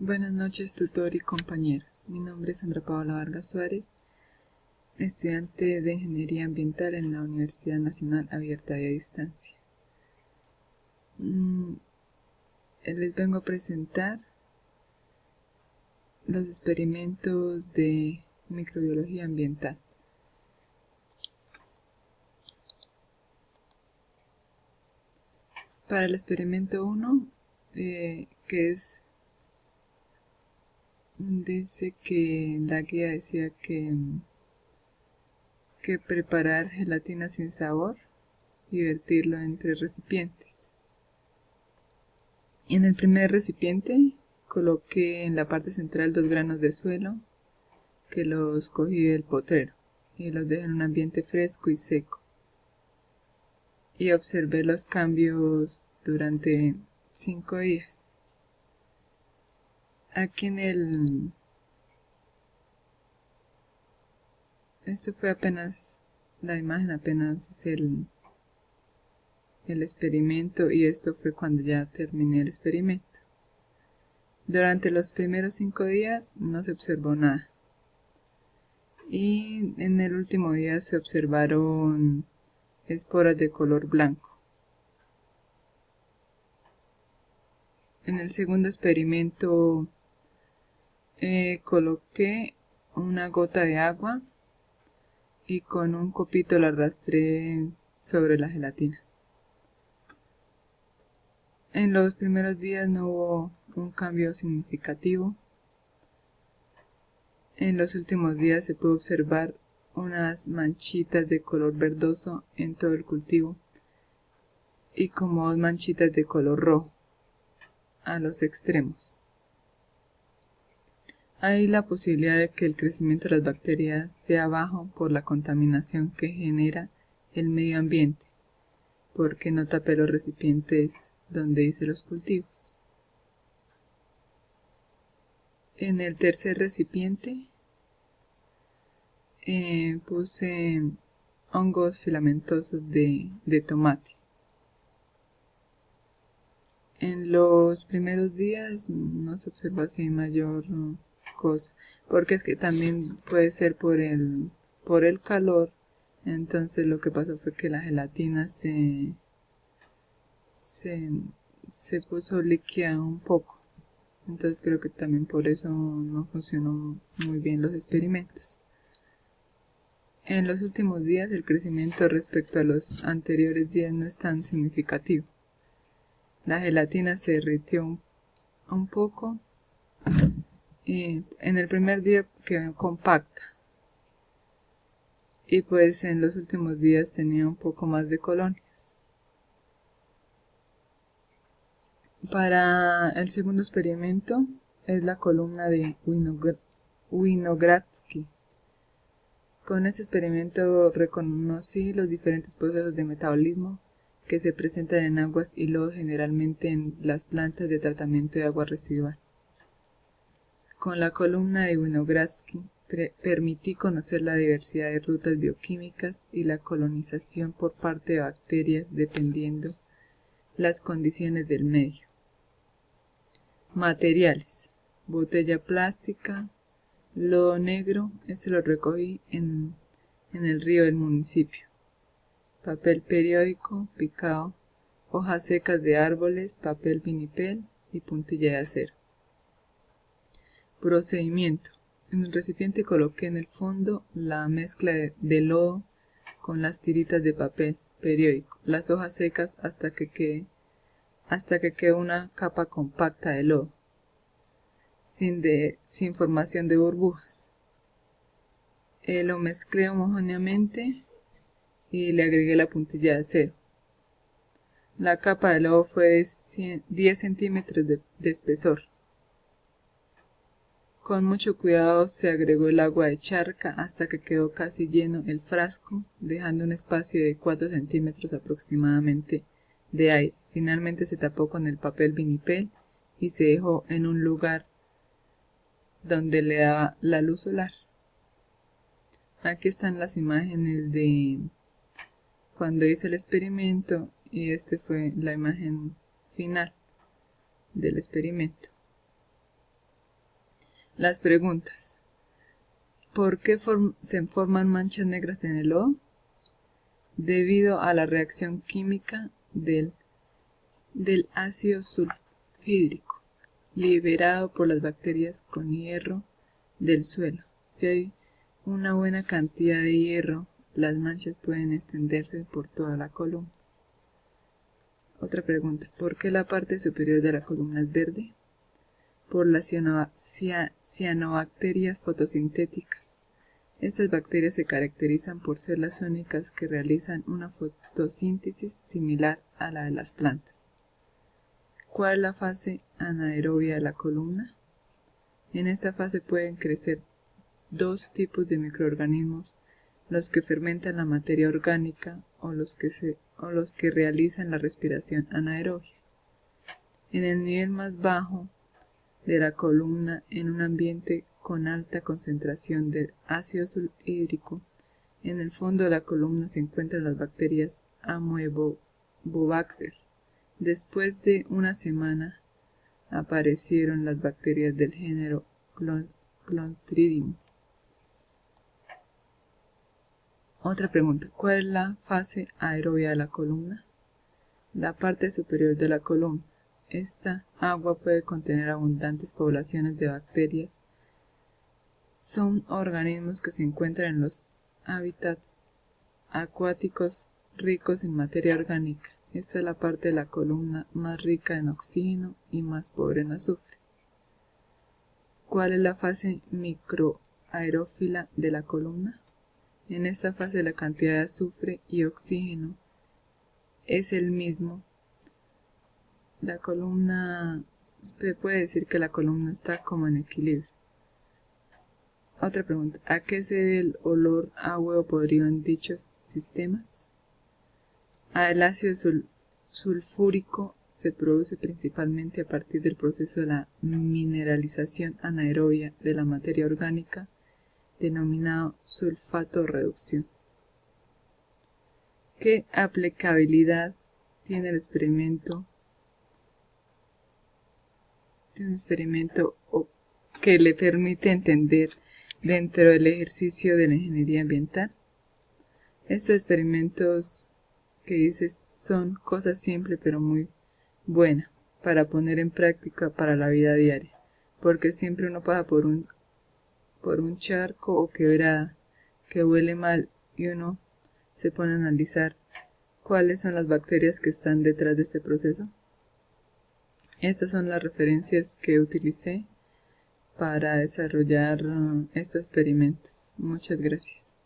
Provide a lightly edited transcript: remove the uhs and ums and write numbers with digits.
Buenas noches, tutor y compañeros. Mi nombre es Sandra Paola Vargas Suárez, estudiante de Ingeniería Ambiental en la Universidad Nacional Abierta y a Distancia. Les vengo a presentar los experimentos de microbiología ambiental. Para el experimento 1, dice que la guía decía que preparar gelatina sin sabor y vertirlo en 3 recipientes. En el primer recipiente coloqué en la parte central 2 granos de suelo que los cogí del potrero y los dejé en un ambiente fresco y seco. Y observé los cambios durante 5 días. Aquí esto fue apenas, la imagen apenas es el experimento, y esto fue cuando ya terminé el experimento. Durante los primeros 5 días no se observó nada. Y en el último día se observaron esporas de color blanco. En el segundo experimento coloqué una gota de agua y con un copito la arrastré sobre la gelatina. En los primeros días no hubo un cambio significativo. En los últimos días se pudo observar unas manchitas de color verdoso en todo el cultivo y como 2 manchitas de color rojo a los extremos. Hay la posibilidad de que el crecimiento de las bacterias sea bajo por la contaminación que genera el medio ambiente, porque no tapé los recipientes donde hice los cultivos. En el tercer recipiente puse hongos filamentosos de tomate. En los primeros días no se observó así mayor cosa, porque es que también puede ser por el calor. Entonces lo que pasó fue que la gelatina se puso líquida un poco. Entonces creo que también por eso no funcionó muy bien los experimentos. En los últimos días el crecimiento respecto a los anteriores días no es tan significativo. La gelatina se derritió un poco. En el primer día quedó compacta y pues en los últimos días tenía un poco más de colonias. Para el segundo experimento es la columna de Winogradsky. Con este experimento reconocí los diferentes procesos de metabolismo que se presentan en aguas y lodo, generalmente en las plantas de tratamiento de agua residual. Con la columna de Winogradsky permití conocer la diversidad de rutas bioquímicas y la colonización por parte de bacterias dependiendo las condiciones del medio. Materiales: botella plástica, lodo negro, este lo recogí en el río del municipio, papel periódico picado, hojas secas de árboles, papel vinipel y puntilla de acero. Procedimiento: en el recipiente coloqué en el fondo la mezcla de lodo con las tiritas de papel periódico, las hojas secas hasta que quede una capa compacta de lodo, sin formación de burbujas. Lo mezclé homogéneamente y le agregué la puntilla de acero. La capa de lodo fue de 10 centímetros de espesor. Con mucho cuidado se agregó el agua de charca hasta que quedó casi lleno el frasco, dejando un espacio de 4 centímetros aproximadamente de aire. Finalmente se tapó con el papel vinipel y se dejó en un lugar donde le daba la luz solar. Aquí están las imágenes de cuando hice el experimento y esta fue la imagen final del experimento. Las preguntas. ¿Por qué se forman manchas negras en el lodo? Debido a la reacción química del ácido sulfhídrico liberado por las bacterias con hierro del suelo. Si hay una buena cantidad de hierro, las manchas pueden extenderse por toda la columna. Otra pregunta. ¿Por qué la parte superior de la columna es verde? Por las cianobacterias fotosintéticas. Estas bacterias se caracterizan por ser las únicas que realizan una fotosíntesis similar a la de las plantas. ¿Cuál es la fase anaerobia de la columna? En esta fase pueden crecer dos tipos de microorganismos, los que fermentan la materia orgánica o los que realizan la respiración anaerobia. En el nivel más bajo de la columna, en un ambiente con alta concentración de ácido sulfhídrico, en el fondo de la columna se encuentran las bacterias Amoebobacter. Después de una semana aparecieron las bacterias del género Clostridium. Otra pregunta. ¿Cuál es la fase aerobia de la columna? La parte superior de la columna. Esta agua puede contener abundantes poblaciones de bacterias. Son organismos que se encuentran en los hábitats acuáticos ricos en materia orgánica. Esta es la parte de la columna más rica en oxígeno y más pobre en azufre. ¿Cuál es la fase microaerófila de la columna? En esta fase la cantidad de azufre y oxígeno es el mismo. La columna, se puede decir que la columna está como en equilibrio. Otra pregunta. ¿A qué se debe el olor a huevo podrido en dichos sistemas? El ácido sulfúrico se produce principalmente a partir del proceso de la mineralización anaerobia de la materia orgánica, denominado sulfato-reducción. ¿Qué aplicabilidad tiene el experimento? Tiene un experimento que le permite entender dentro del ejercicio de la ingeniería ambiental. Estos experimentos que dices son cosas simples pero muy buenas para poner en práctica para la vida diaria, porque siempre uno pasa por un charco o quebrada que huele mal y uno se pone a analizar cuáles son las bacterias que están detrás de este proceso. Estas son las referencias que utilicé para desarrollar estos experimentos. Muchas gracias.